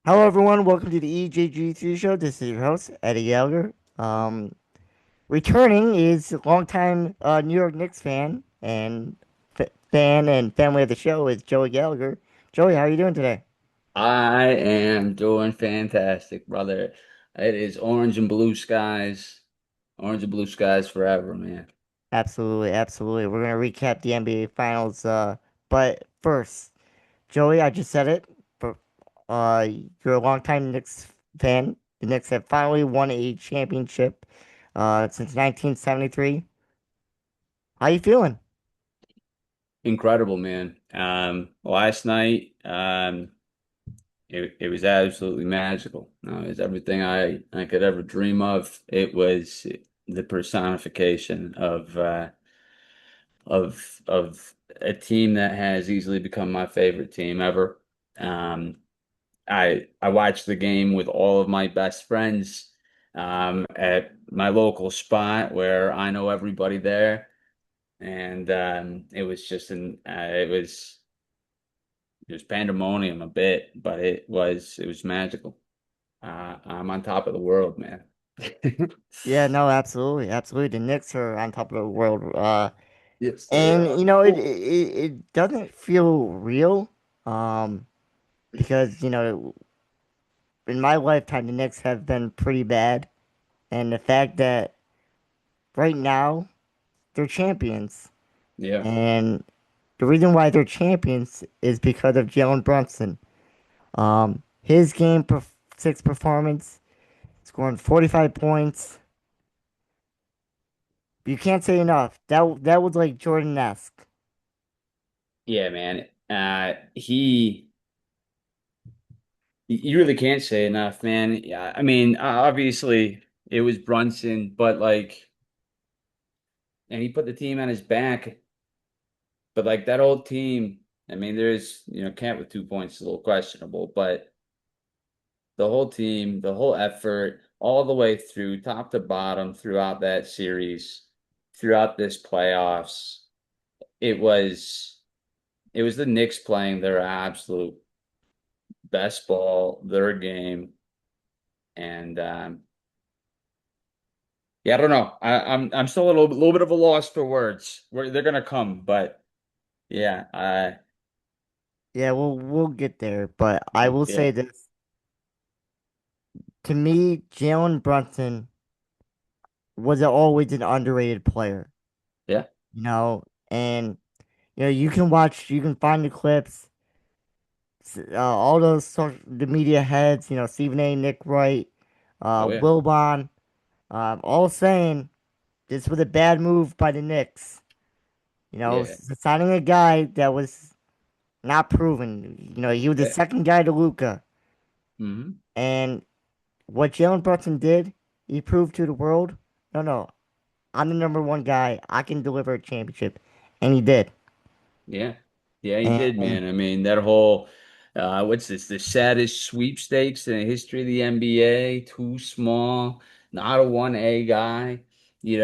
Hello, everyone. Welcome to the EJG3 show. This is your host, Eddie Gallager. Returning is longtime New York Knicks fan and fan and family of the show is Joey Gallagher. Joey, how are you doing today? I am doing fantastic, brother. It is orange and blue skies forever, man. Absolutely, absolutely. We're gonna recap the NBA Finals. But first, Joey, I just said it. But you're a longtime Knicks fan. The Knicks have finally won a championship since 1973. How you feeling? Incredible, man. Last night, it was absolutely magical. It was everything I could ever dream of. It was the personification of a team that has easily become my favorite team ever. Um, I watched the game with all of my best friends at my local spot where I know everybody there, and it was just it was pandemonium a bit, but it was magical. I'm on top of the world, man. Yeah, no, absolutely, absolutely. The Knicks are on top of the world. Yes, they And are. it doesn't feel real. Um, because in my lifetime the Knicks have been pretty bad, and the fact that right now they're champions, Yeah, and the reason why they're champions is because of Jalen Brunson. His six performance, scoring 45 points. You can't say enough. That was like Jordan-esque. yeah, man. You really can't say enough, man. Yeah, I mean, obviously it was Brunson, but like, and he put the team on his back. But like that old team, I mean, Camp with 2 points is a little questionable, but the whole team, the whole effort, all the way through, top to bottom, throughout that series, throughout this playoffs, it was it was the Knicks playing their absolute best ball, their game, and yeah, I don't know. I'm still a little bit of a loss for words. Where they're gonna come, but yeah, Yeah, we'll get there, but I will say yeah, this. To me, Jalen Brunson was always an underrated player, yeah, and you can find the clips, all those the media heads, Stephen A, Nick Wright, oh yeah, Wilbon, all saying this was a bad move by the Knicks. yeah, Signing a guy that was not proven. He was the yeah. second guy to Luca, Hmm. and what Jalen Brunson did, he proved to the world, no, no, I'm the number one guy. I can deliver a championship, and he did. Yeah. Yeah, he did, And man. I mean, that whole what's this? The saddest sweepstakes in the history of the NBA. Too small, not a 1A guy. He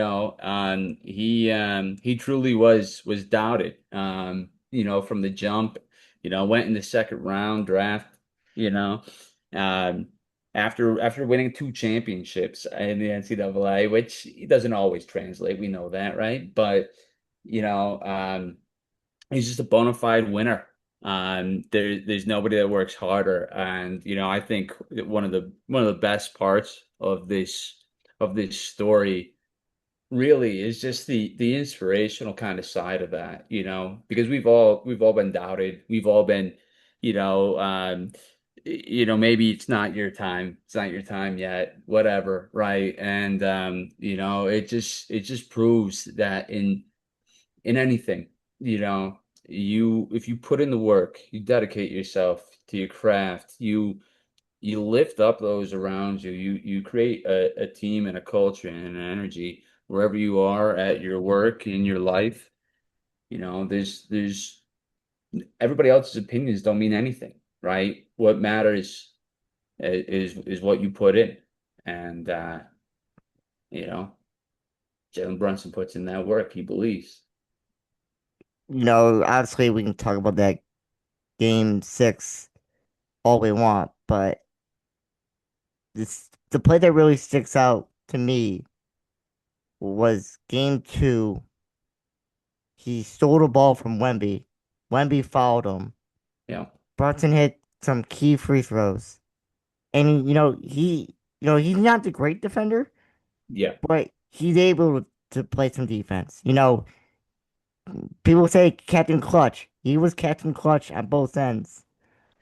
truly was doubted. From the jump, went in the second round draft, you know. Um after winning two championships in the NCAA, which he doesn't always translate, we know that, right? But you know, he's just a bona fide winner. There's nobody that works harder, and I think that one of the best parts of this story really is just the inspirational kind of side of that, because we've all been doubted, we've all been, you know, um, maybe it's not your time yet, whatever, right? And it just proves that in anything, you know, if you put in the work, you dedicate yourself to your craft, you lift up those around you, you create a team and a culture and an energy wherever you are at your work in your life. There's everybody else's opinions don't mean anything, right? What matters is what you put in. And you know, Jalen Brunson puts in that work, he believes. obviously we can talk about that game 6 all we want, but the play that really sticks out to me was game two. He stole the ball from Wemby. Wemby fouled him. Yeah. Brunson hit some key free throws. And he's not the great defender, Yeah. but he's able to play some defense. People say Captain Clutch. He was Captain Clutch on both ends.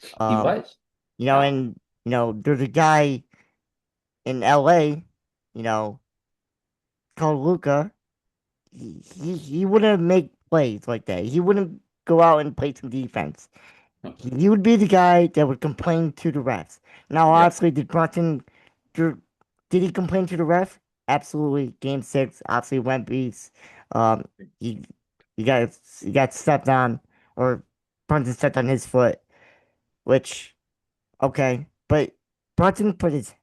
He Um, was. Yeah. and there's a guy in LA, you know, called Luca. He wouldn't make plays like that. He wouldn't go out and play some defense. He would be the guy that would complain to the refs. Now, Yeah. obviously, did did he complain to the ref? Absolutely. Game six, obviously went beats. Um, he he got stepped on, or Brunson stepped on his foot, which okay, but Brunson put his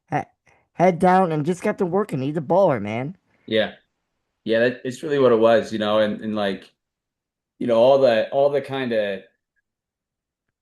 head down and just kept it working. He's a baller, man. Yeah. Yeah. It's really what it was, and like, all the kind of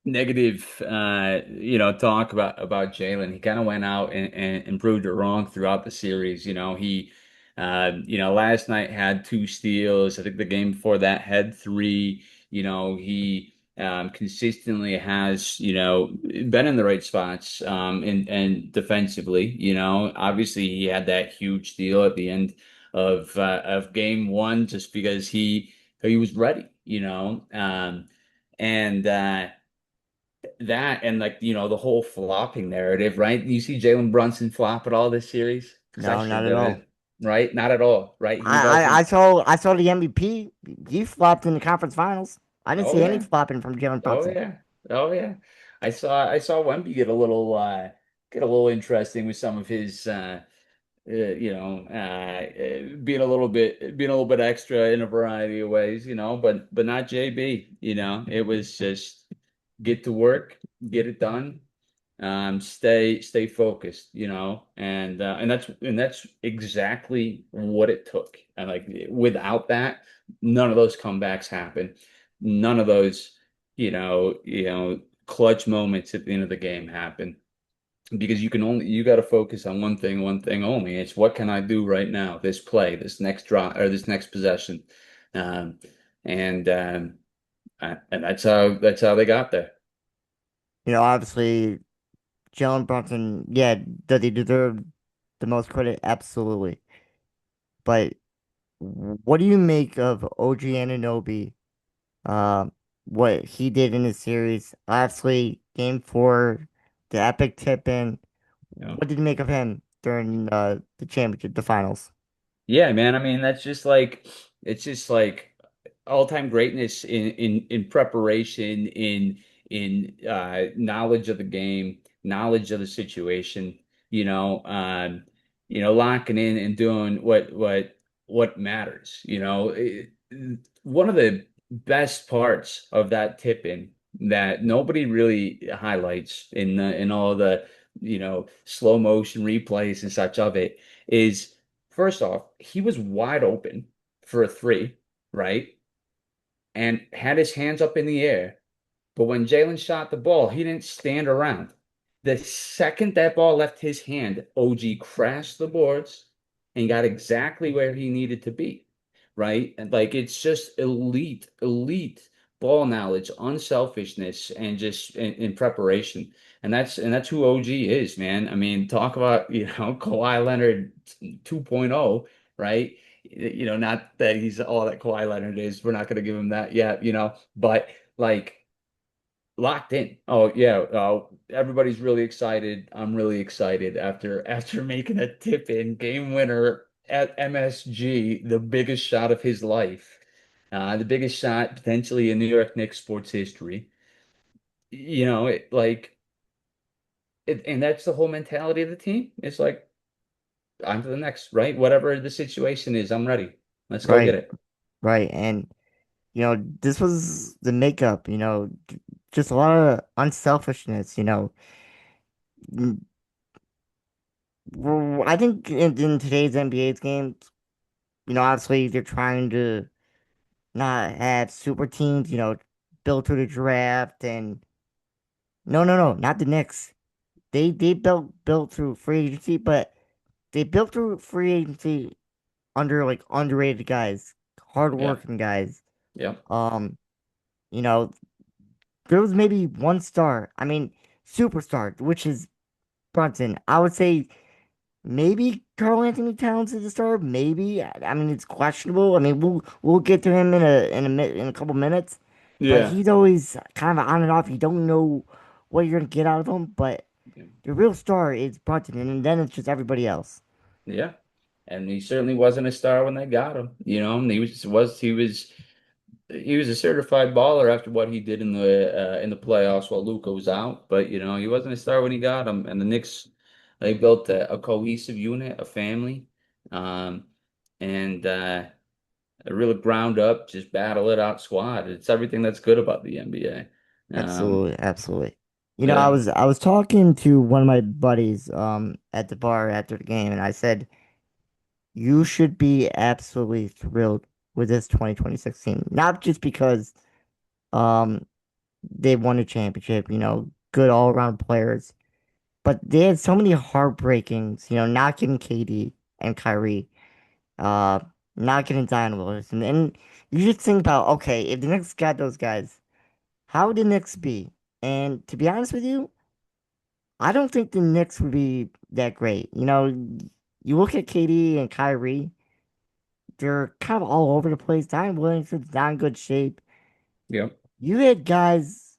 negative talk about Jalen. He kind of went out and proved it wrong throughout the series. He last night had two steals. I think the game before that had three. He consistently has been in the right spots and defensively. Obviously he had that huge steal at the end of game one just because he was ready. And that and like the whole flopping narrative, right? You see Jalen Brunson flop at all this series because I No, sure not at all. didn't, right? Not at all, right? He wasn't. I saw the MVP. He flopped in the conference finals. I didn't Oh see any yeah, flopping from Jalen oh Brunson. yeah, oh yeah. I saw Wemby get a little interesting with some of his being a little bit extra in a variety of ways, but not JB. It was just get to work, get it done, stay focused, and that's exactly what it took. And like without that, none of those comebacks happen. None of those, clutch moments at the end of the game happen because you got to focus on one thing only. It's what can I do right now? This play, this next drop, or this next possession, um, and that's how they got there. Obviously, Jalen Brunson, yeah, does he deserve the most credit? Absolutely. But what do you make of OG Anunoby? Uh, what he did in the series? Obviously, game four, the epic tip in. You know? What did you make of him during the championship, the finals? Yeah, man. I mean, it's just like all-time greatness in preparation, in knowledge of the game, knowledge of the situation, locking in and doing what matters. One of the best parts of that tip-in that nobody really highlights in all the slow motion replays and such of it is first off, he was wide open for a three, right? And had his hands up in the air. But when Jalen shot the ball, he didn't stand around. The second that ball left his hand, OG crashed the boards and got exactly where he needed to be, right? And like it's just elite, elite ball knowledge, unselfishness, and just in preparation. And that's who OG is, man. I mean, talk about, Kawhi Leonard 2.0, right? Not that he's all that Kawhi Leonard is. We're not going to give him that yet, but like locked in. Oh yeah, everybody's really excited. I'm really excited after making a tip in game winner at MSG, the biggest shot of his life, the biggest shot potentially in New York Knicks sports history. And that's the whole mentality of the team. It's like on to the next, right? Whatever the situation is, I'm ready. Let's go get Right, it. right. And, this was the makeup, just a lot of unselfishness, Mm, I think in today's NBA's games, obviously they're trying to not have super teams, built through the draft and no, no, no, not the Knicks. they built through free agency, but they built through free agency under like underrated guys, Yeah. hardworking guys. Yeah. Um, you know, there was maybe one star. I mean, superstar, which is Brunson. I would say maybe Carl Anthony Towns is a star. Maybe. I mean, it's questionable. I mean, we'll get to him in a couple minutes. But Yeah. he's always kind of on and off. You don't know what you're gonna get out of him. But Yeah. the real star is Brunson, and then it's just everybody else. Yeah. And he certainly wasn't a star when they got him. And he was a certified baller after what he did in the playoffs while Luka was out. But he wasn't a star when he got him. And the Knicks, they built a cohesive unit, a family, um, and a real ground up, just battle it out squad. It's everything that's good about the NBA. Absolutely, absolutely. I Yeah, was talking to one of my buddies at the bar after the game, and I said, "You should be absolutely thrilled with this 2026 team, not just because um they won a championship, good all around players, but they had so many heartbreakings, not getting KD and Kyrie, uh, not getting Zion Williamson, and you just think about, okay, if the Knicks got those guys, how would the Knicks be?" And to be honest with you, I don't think the Knicks would be that great. You look at KD and Kyrie, they're kind of all over the place. Zion Williamson's not in good shape. yeah, You had guys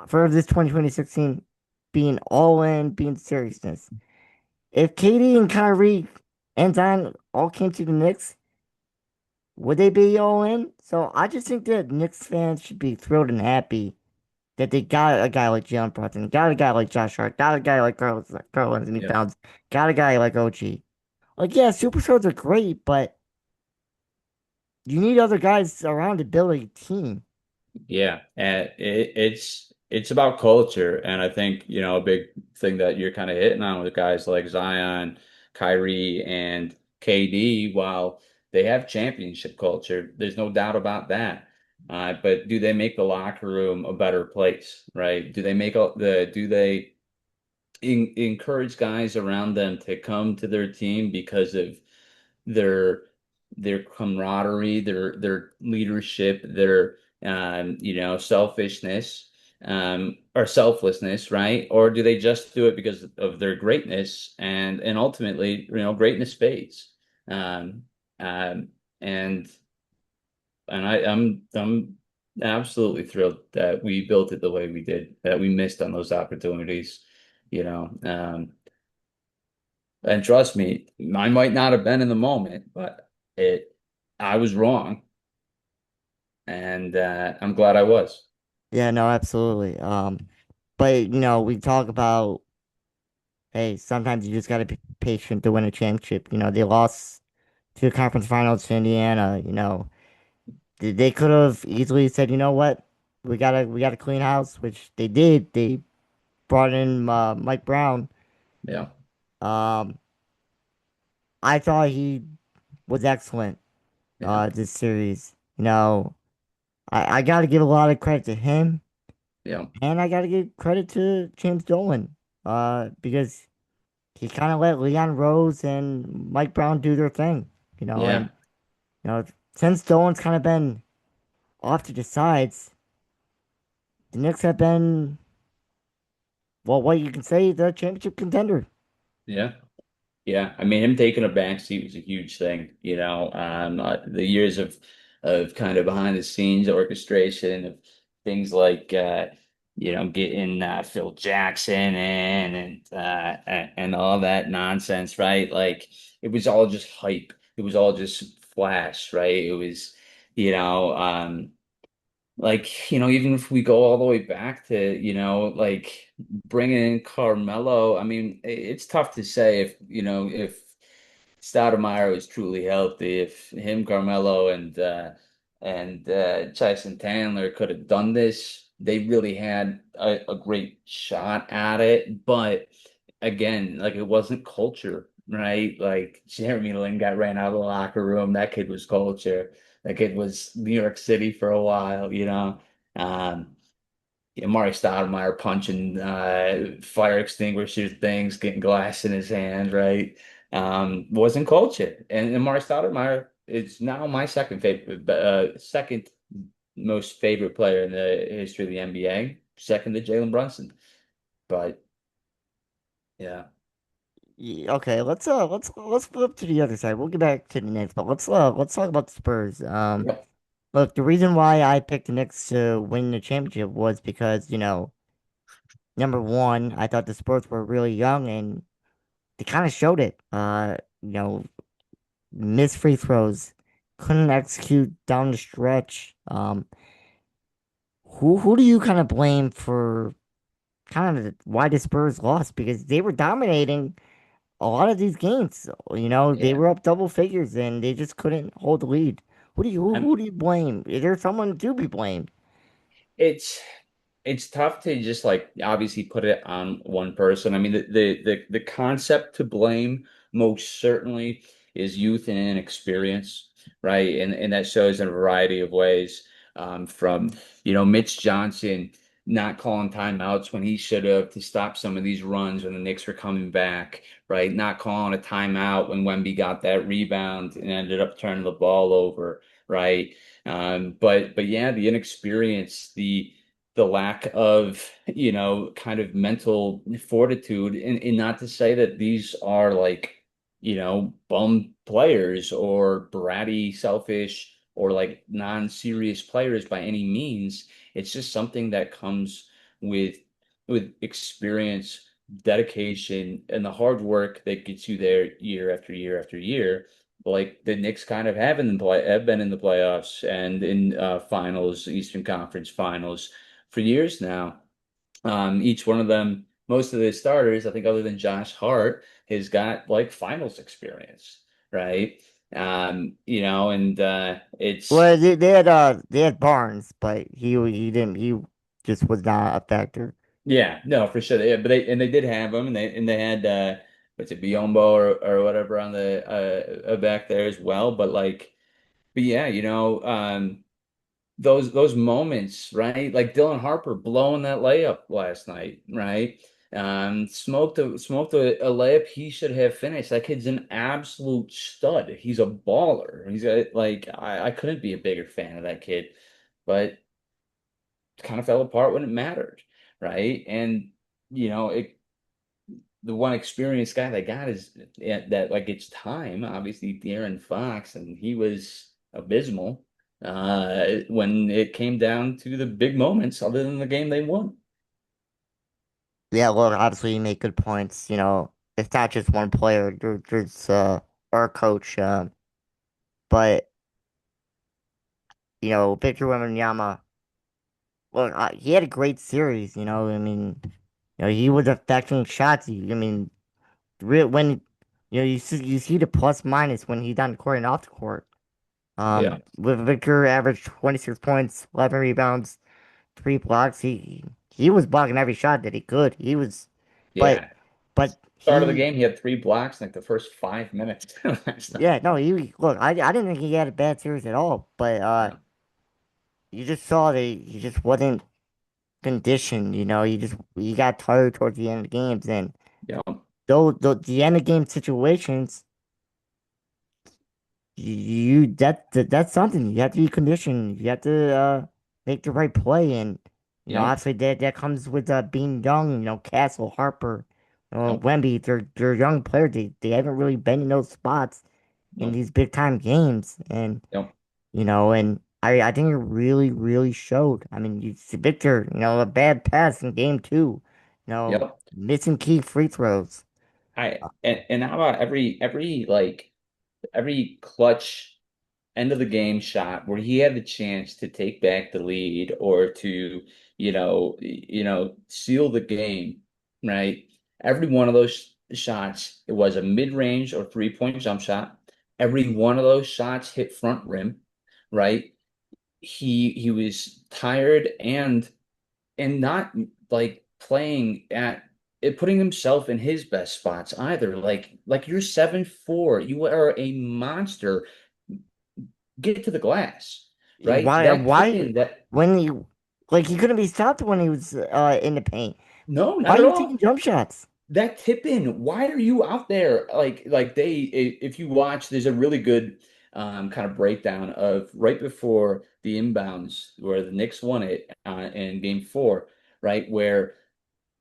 for this 2026 team being all in, being seriousness. If KD and Kyrie and Zion all came to the Knicks, would they be all in? So I just think that Knicks fans should be thrilled and happy that they got a guy like Jalen Brunson, got a guy like Josh Hart, got a guy like Carl Anthony yeah. Towns, got a guy like OG. Like, yeah, superstars are great, but you need other guys around to build a team. Yeah, and it's about culture, and I think a big thing that you're kind of hitting on with guys like Zion, Kyrie, and KD. While they have championship culture, there's no doubt about that. But do they make the locker room a better place, right? Do they encourage guys around them to come to their team because of their their camaraderie, their leadership, their selfishness, or selflessness, right? Or do they just do it because of their greatness and ultimately, greatness fades. Um, um, and I'm absolutely thrilled that we built it the way we did, that we missed on those opportunities, you know. And trust me, I might not have been in the moment, but it I was wrong, and I'm glad I was. Yeah, no, absolutely. But we talk about, hey, sometimes you just gotta be patient to win a championship. They lost to the conference finals to Indiana. They could have easily said, you know what, we gotta clean house, which they did. They brought in Mike Brown. Yeah, Um, I thought he was excellent. yeah, This series, I gotta give a lot of credit to him, yeah, and I gotta give credit to James Dolan. Because he kind of let Leon Rose and Mike Brown do their thing. And yeah, since Dolan's kind of been off to the sides, the Knicks have been, well, what you can say, the championship contender. yeah. Yeah, I mean, him taking a back seat was a huge thing, the years of kind of behind the scenes orchestration of things like getting Phil Jackson in and all that nonsense, right? Like it was all just hype. It was all just flash, right? It was, you know, um, even if we go all the way back to, like bringing in Carmelo, I mean, it's tough to say if Stoudemire was truly healthy, if him, Carmelo, and Tyson Chandler could have done this. They really had a great shot at it, but again, like it wasn't culture, right? Like Jeremy Lin got ran out of the locker room. That kid was culture. That kid was New York City for a while. Um, Amari Stoudemire punching fire extinguisher things, getting glass in his hand, right? Wasn't culture. And Amari Stoudemire is now my second most favorite player in the history of the NBA, second to Jalen Brunson. But yeah, Okay, let's flip to the other side. We'll get back to the Knicks, but let's talk about the Spurs. yep, Look, the reason why I picked the Knicks to win the championship was because, number one, I thought the Spurs were really young and they kind of showed it. Missed free throws, couldn't execute down the stretch. Who do you kind of blame for kind of why the Spurs lost? Because they were dominating a lot of these games. They yeah. were up double figures and they just couldn't hold the lead. I'm Who do you blame? Is there someone to be blamed? it's it's tough to just like obviously put it on one person. I mean, the concept to blame most certainly is youth and inexperience, right? And that shows in a variety of ways. From Mitch Johnson not calling timeouts when he should have to stop some of these runs when the Knicks were coming back, right? Not calling a timeout when Wemby got that rebound and ended up turning the ball over, right? But yeah, the inexperience, the lack of, kind of mental fortitude, and not to say that these are like, bum players or bratty, selfish, or like non-serious players by any means. It's just something that comes with experience, dedication, and the hard work that gets you there year after year after year, like the Knicks kind of have been in the playoffs and in finals, Eastern Conference Finals for years now. Each one of them, most of the starters, I think, other than Josh Hart, has got like finals experience, right? And Well, it's they had Barnes, but he didn't he just was not a factor. yeah, no, for sure. Yeah, but they did have them, and they had what's it, Biombo or whatever on the back there as well. But yeah, those moments, right? Like Dylan Harper blowing that layup last night, right? Smoked a layup he should have finished. That kid's an absolute stud. He's a baller. I couldn't be a bigger fan of that kid, but it kind of fell apart when it mattered, right? And it the one experienced guy they got is that like it's time, obviously De'Aaron Fox, and he was abysmal when it came down to the big moments, other than the game they won. Yeah, well, obviously you make good points. It's not just one player. There's our coach, but Victor Wembanyama. Look, he had a great series. I mean, he was affecting shots. I mean, when you see the plus minus when he's on the court and off the court. Yeah, With Victor averaged 26 points, 11 rebounds, 3 blocks. He was blocking every shot that he could. But yeah. but Start of the he game, he had 3 blocks in like the first 5 minutes last yeah, night. no, he look. I didn't think he had a bad series at all. But Yeah, you just saw that he just wasn't conditioned. He got tired towards the end of the games, and yeah, though the end of game situations. That's something. You have to be conditioned. You have to make the right play, and yeah, obviously that comes with being young. Castle, Harper, yeah, Wemby. They're young players. They haven't really been in those spots in yeah, these big time games, and yeah, I think it really showed. I mean, you see Victor. A bad pass in game two. yeah. Missing key free throws. And how about every clutch end of the game shot where he had the chance to take back the lead or to, seal the game, right? Every one of those shots, it was a mid-range or three-point jump shot. Every one of those shots hit front rim, right? He was tired and not like playing at it, putting himself in his best spots either. Like you're 7'4", you are a monster. Get to the glass, right? Why That why kid, that when you? Like he couldn't be stopped when he was in the paint. No, Why not are at you taking all. jump shots? That tip in, why are you out there? If you watch, there's a really good kind of breakdown of right before the inbounds where the Knicks won it in game four, right? Where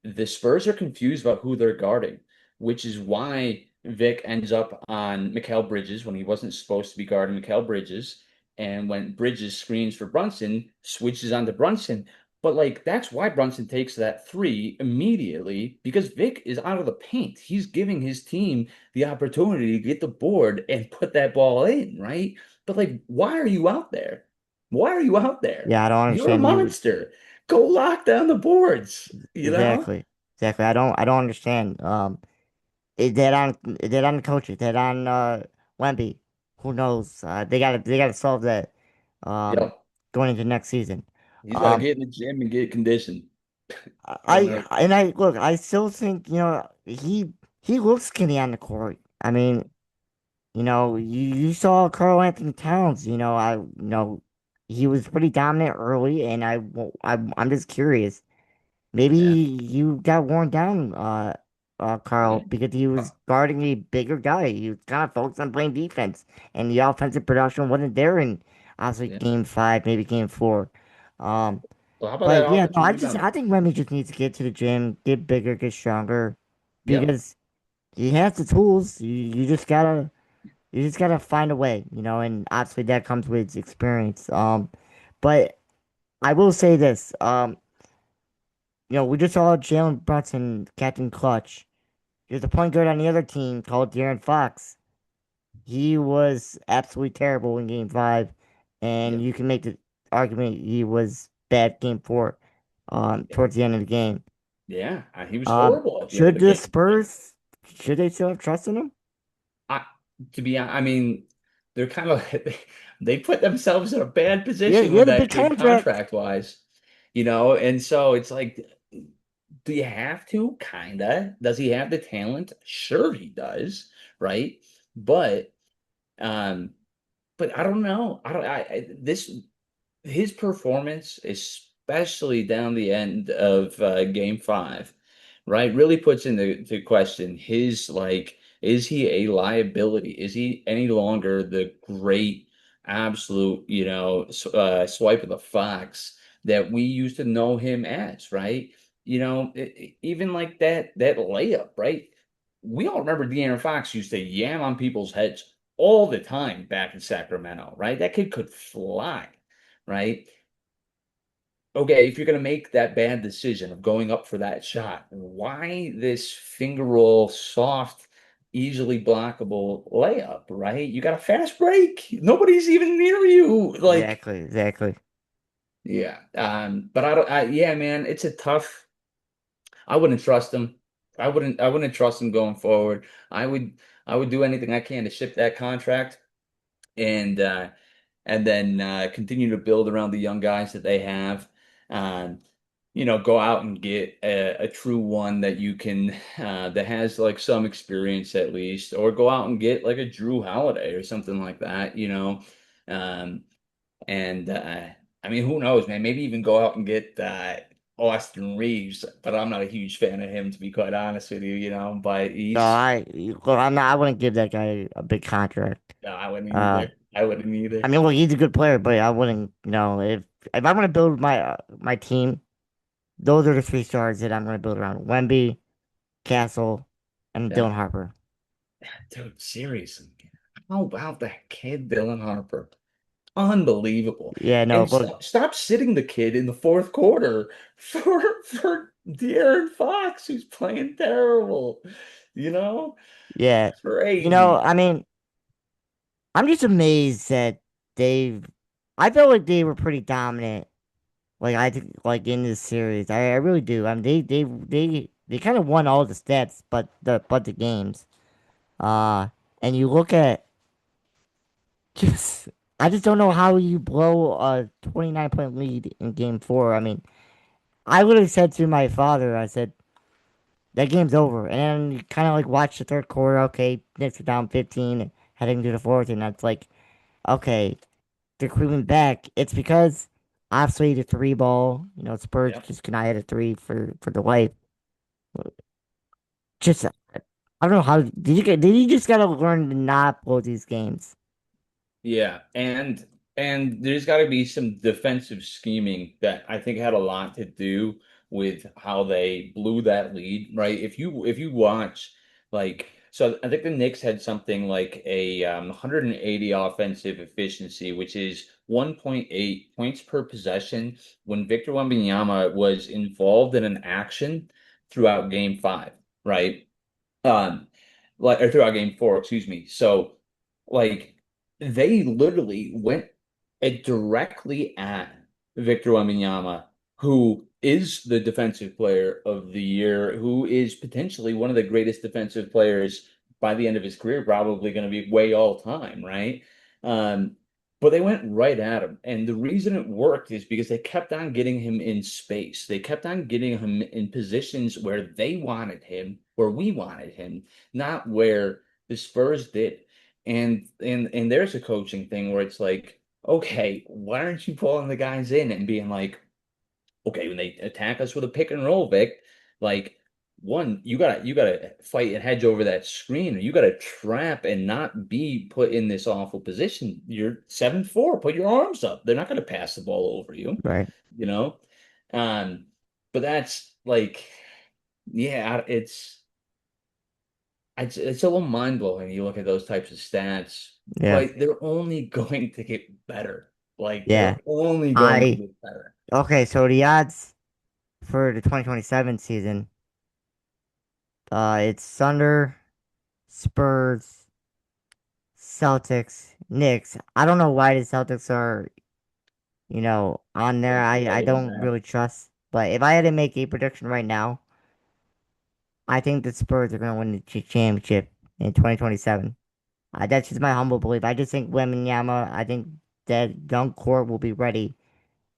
the Spurs are confused about who they're guarding, which is why Vic ends up on Mikal Bridges when he wasn't supposed to be guarding Mikal Bridges. And when Bridges screens for Brunson, switches onto Brunson. But like that's why Brunson takes that three immediately because Vic is out of the paint. He's giving his team the opportunity to get the board and put that ball in, right? But like, why are you out there? Why are you out there? Yeah, I don't You're a understand. monster. Go lock down the boards, you know? Exactly, exactly. I don't understand. Is that on the coach? Is that on Wemby? Who knows? They gotta solve that. Um, Yep. going into next season. He's got to Um, get in the gym and get conditioned. Oh I no. and I look. I still think he looks skinny on the court. I mean, you saw Carl Anthony Towns. He was pretty dominant early, and I'm just curious. Maybe Yeah. you got worn down, Carl, Yeah. because he was guarding a bigger guy. He was kind of focused on playing defense, and the offensive production wasn't there in obviously Yeah. game five, maybe game four. Um, Well, how about that but yeah, no, offensive rebound? I think Remy just needs to get to the gym, get bigger, get stronger, Yep. because he has the tools. You just gotta find a way, and obviously that comes with experience. But I will say this, we just saw Jalen Brunson Captain Clutch. There's a point guard on the other team called De'Aaron Fox. He was absolutely terrible in game five, and Yep. you can make the argument he was bad game four, Yep. towards the end of the game. Yeah. He was horrible at the end of Should the the game. Spurs, should they still have trust in him? I, I mean, they're kind of they put themselves in a bad Yeah, position he with had a big that kid contract. contract wise, and so it's like, do you have to? Kinda. Does he have the talent? Sure, he does, right? But um, but I don't know. I don't. I this his performance, especially down the end of game five, right, really puts into question his like, is he a liability? Is he any longer the great absolute, swipe of the fox that we used to know him as, right? Even like that layup, right? We all remember De'Aaron Fox used to yam on people's heads all the time back in Sacramento, right? That kid could fly, right? Okay, if you're going to make that bad decision of going up for that shot, why this finger roll, soft, easily blockable layup, right? You got a fast break. Nobody's even near you. Like, Exactly, exactly. yeah. But I don't, yeah, man, it's a tough. I wouldn't trust him. I wouldn't trust him going forward. I would, I would do anything I can to ship that contract and uh, and then continue to build around the young guys that they have. Um, go out and get a true one that you can that has like some experience at least, or go out and get like a Drew Holiday or something like that. Um, and I mean, who knows, man? Maybe even go out and get Austin Reeves, but I'm not a huge fan of him to be quite honest with you. But No, he's look, I wouldn't give that guy a big contract. no, I wouldn't Uh, either. I wouldn't I either. mean, look, he's a good player, but I wouldn't, if I'm gonna build my team, those are the three stars that I'm gonna build around: Wemby, Castle, and Yeah. Dylan Harper. Dude, seriously. How about that kid, Dylan Harper? Unbelievable. Yeah, no, And but stop sitting the kid in the fourth quarter for De'Aaron Fox, who's playing terrible. You know? yeah, Crazy. I mean, I'm just amazed that they've. I felt like they were pretty dominant. Like I think, like in this series, I really do. I mean, they kind of won all the stats, but the games. Uh, and you look at just. I just don't know how you blow a 29-point lead in game four. I mean, I literally said to my father, I said, that game's over. And then you kind of like watch the third quarter. Okay, Knicks are down 15, heading to the fourth, and that's like, okay, they're creeping back. It's because obviously the three ball. Spurs Yep. just cannot hit a three for the life. Just I don't know how did you just gotta learn to not blow these games, Yeah, and there's got to be some defensive scheming that I think had a lot to do with how they blew that lead, right? If you watch like so I think the Knicks had something like a 180 offensive efficiency, which is 1.8 points per possession when Victor Wembanyama was involved in an action throughout game 5, right? Um, like or throughout game 4, excuse me. So like they literally went directly at Victor Wembanyama, who is the defensive player of the year, who is potentially one of the greatest defensive players by the end of his career, probably going to be way all time, right? Um, but they went right at him. And the reason it worked is because they kept on getting him in space. They kept on getting him in positions where they wanted him, where we wanted him, not where the Spurs did. And there's a coaching thing where it's like, okay, why aren't you pulling the guys in and being like, okay, when they attack us with a pick and roll, Vic, like one, you gotta fight and hedge over that screen, or you gotta trap and not be put in this awful position. You're 7'4", put your arms up. They're not gonna pass the ball over you, right? you know? Um, but that's like, yeah, it's a little mind blowing. You look at those types of stats, Yeah, but they're only going to get better. Like they're yeah. only going to I get better. Okay. So the odds for the 2027 season, it's Thunder, Spurs, Celtics, Knicks. I don't know why the Celtics are on there. I Right in don't there. really trust. But if I had to make a prediction right now, I think the Spurs are going to win the championship in 2027. That's just my humble belief. I just think Wembanyama, I think that young core will be ready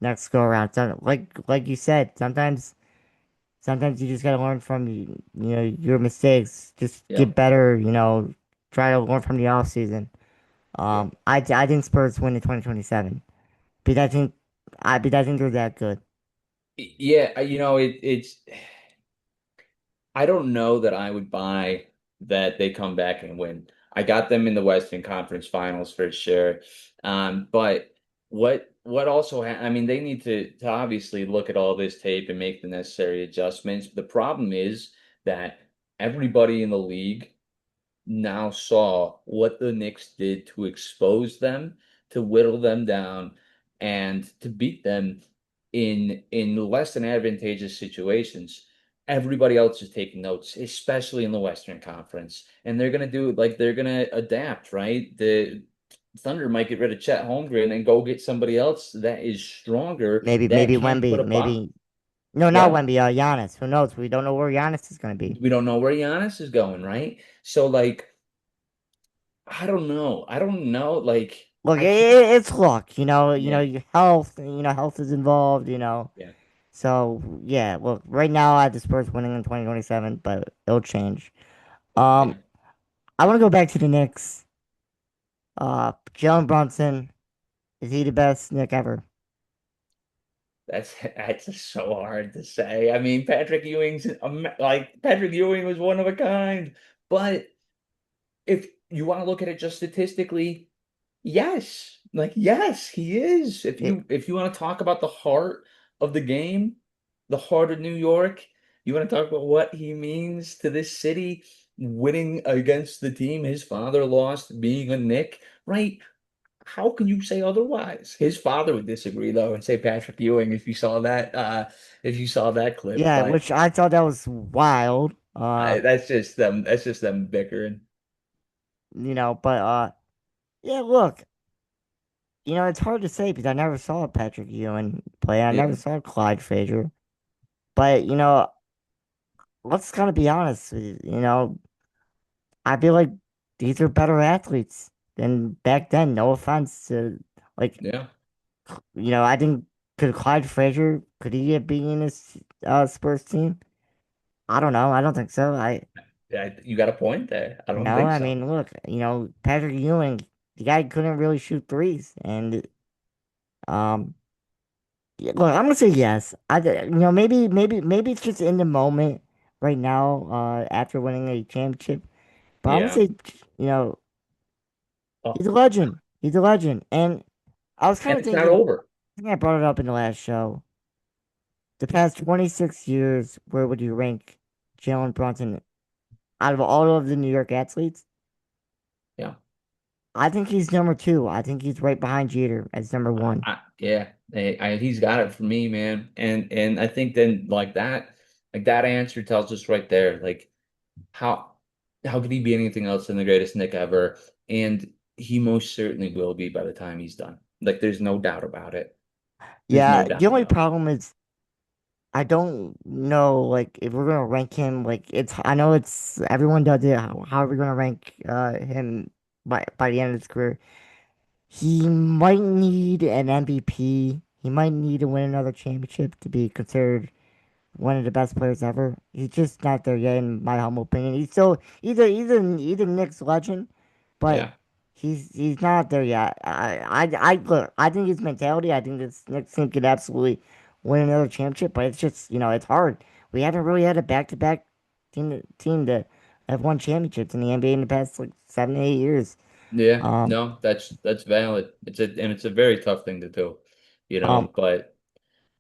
next go around. So, like you said, sometimes you just gotta learn from your mistakes. Just get Yep. better. Try to learn from the off season. Yep. I think Spurs win in 2027 because I think they're that good. Yeah, it's I don't know that I would buy that they come back and win. I got them in the Western Conference Finals for sure. But what also I mean they need to obviously look at all this tape and make the necessary adjustments. The problem is that everybody in the league now saw what the Knicks did to expose them, to whittle them down, and to beat them in less than advantageous situations. Everybody else is taking notes, especially in the Western Conference, and they're gonna adapt, right? The Thunder might get rid of Chet Holmgren and go get somebody else that is stronger that Maybe can put Wemby. a box. Maybe no, not What? Wemby. Giannis. Who knows? We don't know where Giannis is gonna be. We don't know where Giannis is going, right? So like I don't know. I don't know. Like, Look, I can't. it's luck. Yeah. Your health. Health is involved. Yeah. So yeah, look, right now I have the Spurs winning in 2027, but it'll change. Um, Yeah. I want to go back to the Knicks. Jalen Brunson, is he the best Nick ever? That's just so hard to say. I mean, Patrick Ewing was one of a kind, but if you want to look at it just statistically, yes. Like yes, he is. If It, you want to talk about the heart of the game, the heart of New York, you want to talk about what he means to this city, winning against the team his father lost, being a Knick, right? How can you say otherwise? His father would disagree though and say Patrick Ewing if you saw that clip. yeah, But which I thought that was wild. that's just them bickering. But yeah, look, it's hard to say because I never saw Patrick Ewing play. I never Yeah. saw Clyde Frazier. But let's kind of be honest. I feel like these are better athletes than back then. No offense to like, Yeah. I think could Clyde Frazier could he get beaten in this Spurs team? I don't know. I don't think so. Yeah, you got a point there. I don't think I so. mean, look, Patrick Ewing, the guy couldn't really shoot threes, and um, Look, I'm gonna say yes. Maybe it's just in the moment right now, after winning a championship. But I'm gonna Yeah. say, you know, he's Oh, a legend. He's a legend. And I was kind and of it's not thinking, over. I think I brought it up in the last show. The past 26 years, where would you rank Jalen Brunson out of all of the New York athletes? Yeah. I think he's number two. I think he's right behind Jeter as number one. Yeah, he's got it for me, man. And I think then like that answer tells us right there, like how how could he be anything else than the greatest Nick ever? And he most certainly will be by the time he's done. Like there's no doubt about it. There's no Yeah, the doubt only about it. problem is I don't know, like, if we're gonna rank him, like, I know it's everyone does it. How are we gonna rank him by the end of his career? He might need an MVP. He might need to win another championship to be considered one of the best players ever. He's just not there yet, in my humble opinion. He's still either Knicks legend, but Yeah. he's not there yet. Look. I think his mentality. I think this Knicks team could absolutely win another championship, but it's just it's hard. We haven't really had a back-to-back team that have won championships in the NBA in the past like 7 8 years. Yeah. Um, No, that's valid. It's a very tough thing to do, um, but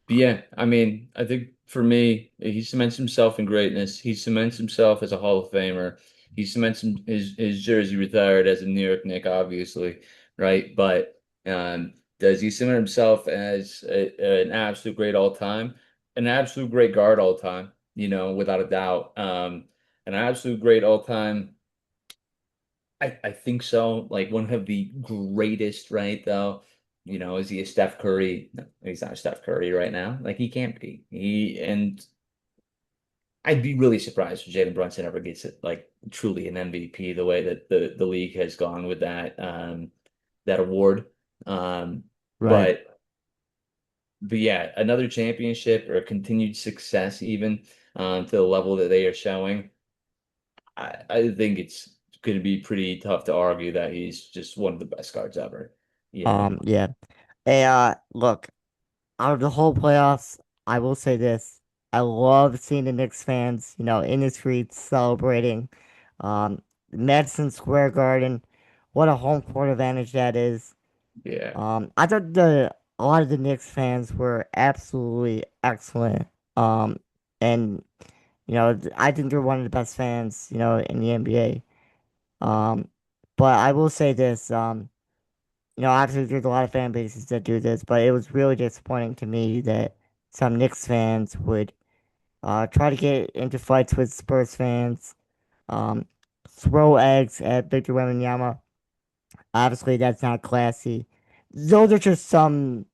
yeah, I mean, I think for me, he cements himself in greatness. He cements himself as a Hall of Famer. He cements his jersey retired as a New York Knick, obviously, right? But does he cement himself as an absolute great all time, an absolute great guard all time? Without a doubt, an absolute great all time. I think so. Like one of the greatest, right? Though, is he a Steph Curry? No, he's not a Steph Curry right now. Like he can't be. And I'd be really surprised if Jalen Brunson ever gets it like truly an MVP the way that the league has gone with that award. Um, right. but but yeah, another championship or continued success even to the level that they are showing. I think it's going to be pretty tough to argue that he's just one of the best guards ever, you know? Yeah. Hey, look. Out of the whole playoffs, I will say this. I love seeing the Knicks fans, in the streets celebrating. Um, Madison Square Garden, what a home court advantage that is. Yeah. I thought a lot of the Knicks fans were absolutely excellent. Um, and I think they're one of the best fans, in the NBA. Um, but I will say this. Obviously there's a lot of fan bases that do this, but it was really disappointing to me that some Knicks fans would try to get into fights with Spurs fans, um, throw eggs at Victor Wembanyama. Obviously, that's not classy. Those are just some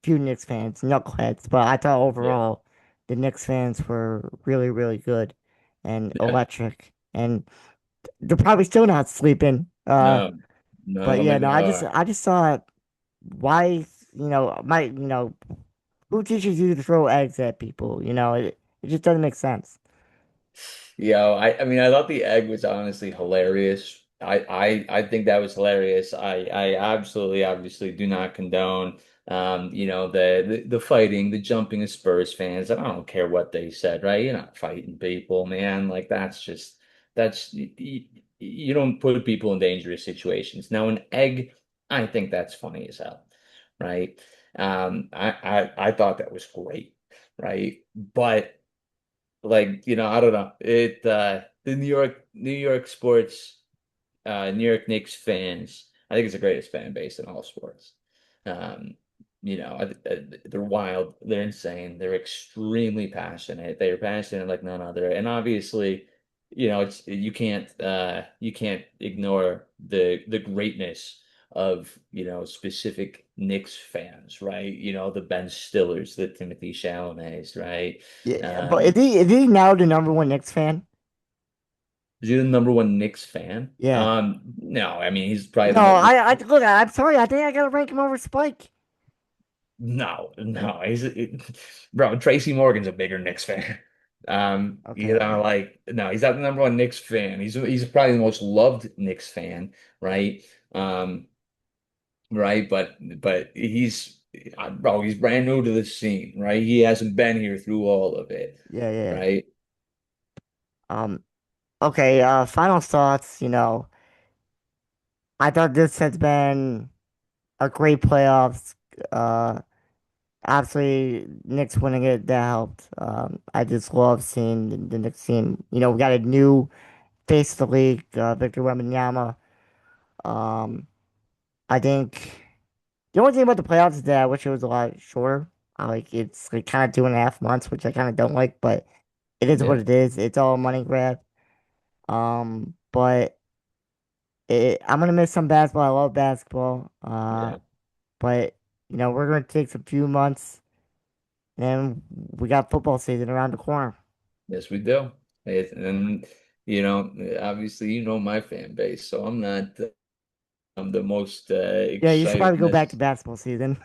few Knicks fans, knuckleheads, but I thought Yeah. overall the Knicks fans were really, really good and Yeah. electric, and they're probably still not sleeping. No, no, I But don't yeah, think no, they are. I just saw why who teaches you to throw eggs at people? It just doesn't make sense. I mean, I thought the egg was honestly hilarious. I think that was hilarious. I absolutely, obviously do not condone, the fighting, the jumping of Spurs fans. I don't care what they said, right? You're not fighting people, man. Like that's you don't put people in dangerous situations. Now, an egg, I think that's funny as hell, right? I thought that was great, right? But I don't know. The New York sports, New York Knicks fans, I think it's the greatest fan base in all sports. Um, they're wild, they're insane, they're extremely passionate. They're passionate like none other. And obviously, it's you can't ignore the greatness of, specific Knicks fans, right? The Ben Stillers, the Timothy Chalamets, right? Yeah, but Um, is he now the number one Knicks fan? Is he the number one Knicks fan? Yeah. No, I mean he's probably No, the most. I look. I'm sorry. I think I gotta rank him over Spike. No, bro. Tracy Morgan's a bigger Knicks fan. Okay. Like no, he's not the number one Knicks fan. He's probably the most loved Knicks fan, right? Um, right, but bro, he's brand new to the scene, right? He hasn't been here through all of it, Yeah, yeah. right? Um, okay, final thoughts, I thought this has been a great playoffs. Uh, Obviously, Knicks winning it, that helped. I just love seeing the Knicks team. We got a new face of the league, Victor Wembanyama. Um, I think the only thing about the playoffs is that I wish it was a lot shorter. I like it's like kind of 2.5 months, which I kind of don't like, but it is what Yeah, it is. It's all a money grab. But I'm gonna miss some basketball. I love basketball. yeah. But we're gonna take some few months, and we got football season around the corner. Yes, we do. And obviously, my fan base, so I'm the most Yeah, you should excited probably on go back to this. basketball season.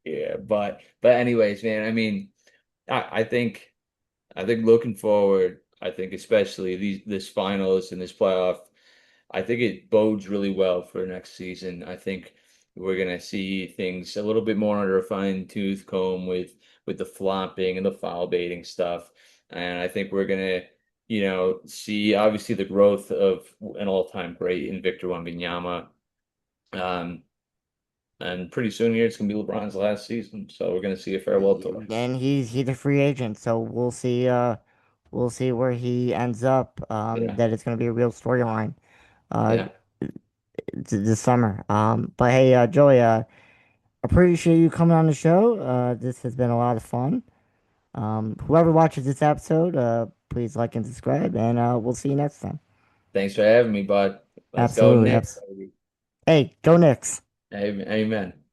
Yeah, but anyways, man, I mean, I think. I think looking forward, I think especially this finals and this playoff, I think it bodes really well for next season. I think we're gonna see things a little bit more under a fine tooth comb with the flopping and the foul baiting stuff. And I think we're gonna, see obviously the growth of an all-time great in Victor Wembanyama. Um, and pretty soon here it's gonna be LeBron's last season. So we're gonna see a farewell tour. And he's a free agent, so we'll see where he ends up. Yeah, That it's gonna be a real storyline. Uh, yeah. this summer. But hey, Joey, appreciate you coming on the show. This has been a lot of fun. Whoever watches this episode, please like and subscribe, and we'll see you next time. Thanks for having me, bud. Let's go, Absolutely. Nick. Hey, go Knicks. Amen.